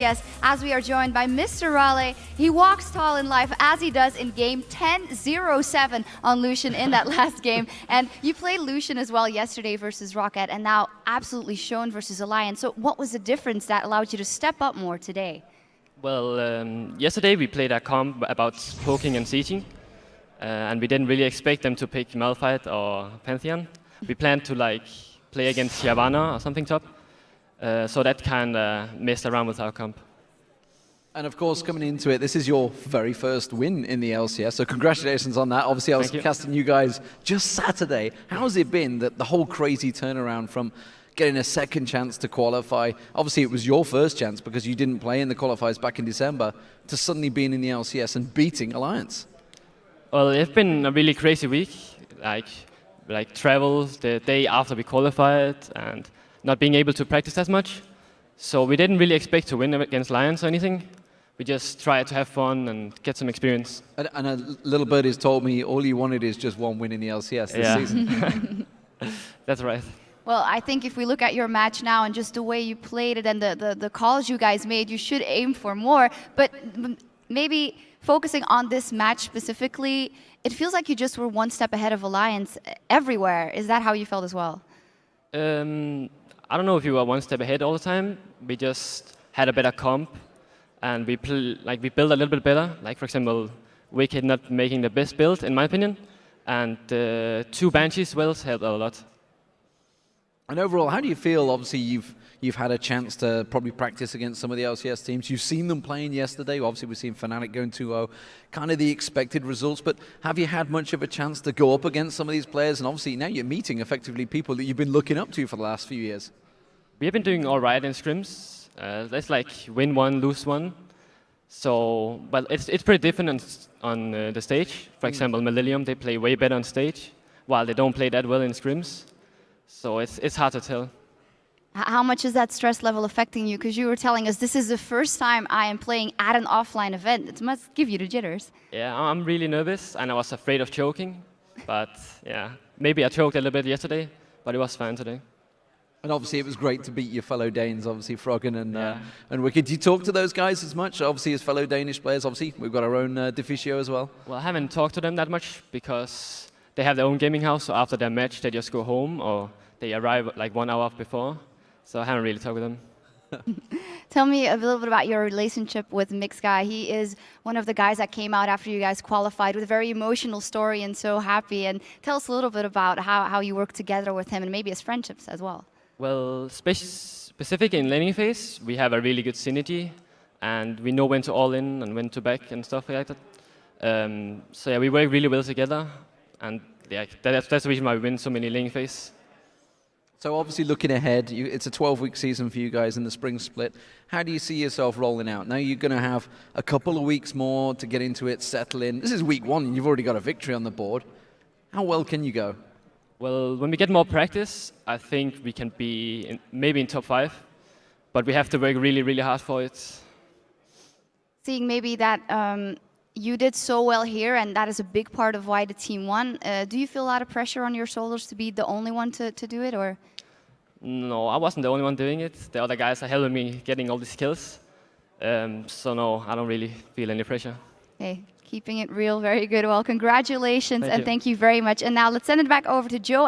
Yes, as we are joined by Mr. Raleigh. He walks tall in life as he does in game 10-0-7 on Lucian in that last game. And you played Lucian as well yesterday versus Rocket, and now absolutely shown versus Alliance. So what was the difference that allowed you to step up more today? Well, yesterday we played a comp about poking and sieging, and we didn't really expect them to pick Malphite or Pantheon. We planned to play against Shyvana or something top, so that kind of messed around with our comp. And of course, coming into it, this is your very first win in the LCS, so congratulations on that. Obviously, I was casting you guys just Saturday. How has it been, that the whole crazy turnaround from getting a second chance to qualify? Obviously, it was your first chance because you didn't play in the qualifiers back in December, to suddenly being in the LCS and beating Alliance. Well, it's been a really crazy week, like travel the day after we qualified and not being able to practice as much. So we didn't really expect to win against Lions or anything. We just tried to have fun and get some experience. And a little bird has told me all you wanted is just one win in the LCS this season. That's right. Well, I think if we look at your match now and just the way you played it and the calls you guys made, you should aim for more. But maybe focusing on this match specifically, it feels like you just were one step ahead of Alliance everywhere. Is that how you felt as well? I don't know if we were one step ahead all the time. We just had a better comp, and we built a little bit better. Like, for example, Wicked not making the best build, in my opinion, and 2 Banshees wells helped a lot. And overall, how do you feel? Obviously, you've had a chance to probably practice against some of the LCS teams. You've seen them playing yesterday. Obviously, we've seen Fnatic going 2-0, kind of the expected results. But have you had much of a chance to go up against some of these players? And obviously, now you're meeting effectively people that you've been looking up to for the last few years. We have been doing all right in scrims. That's like win one, lose one. So, but it's pretty different on the stage. For example, Millennium, they play way better on stage, while they don't play that well in scrims. So it's hard to tell. How much is that stress level affecting you? Because you were telling us this is the first time I am playing at an offline event. It must give you the jitters. Yeah, I'm really nervous, and I was afraid of choking. But yeah, maybe I choked a little bit yesterday, but it was fine today. And obviously, it was great to beat your fellow Danes, obviously, Froggen and Wicked. Do you talk to those guys as much? Obviously, as fellow Danish players, obviously, we've got our own Deficio as well. Well, I haven't talked to them that much because they have their own gaming house, so after their match, they just go home, or they arrive like 1 hour before. So I haven't really talked with them. Tell me a little bit about your relationship with Mixguy. He is one of the guys that came out after you guys qualified with a very emotional story and so happy. And tell us a little bit about how you work together with him and maybe his friendships as well. Well, specific in laning phase, we have a really good synergy, and we know when to all in and when to back and stuff like that. So yeah, we work really well together, and yeah, that's the reason why we win so many laning phase. So obviously, looking ahead, it's a 12-week season for you guys in the spring split. How do you see yourself rolling out? Now you're going to have a couple of weeks more to get into it, settle in. This is week 1, and you've already got a victory on the board. How well can you go? Well, when we get more practice, I think we can be maybe in top 5, but we have to work really, really hard for it. Seeing maybe that you did so well here, and that is a big part of why the team won. Do you feel a lot of pressure on your shoulders to be the only one to do it, or? No, I wasn't the only one doing it. The other guys are helping me getting all these kills. So no, I don't really feel any pressure. Okay. Keeping it real, very good. Well, congratulations and thank you very much. And now let's send it back over to Joe.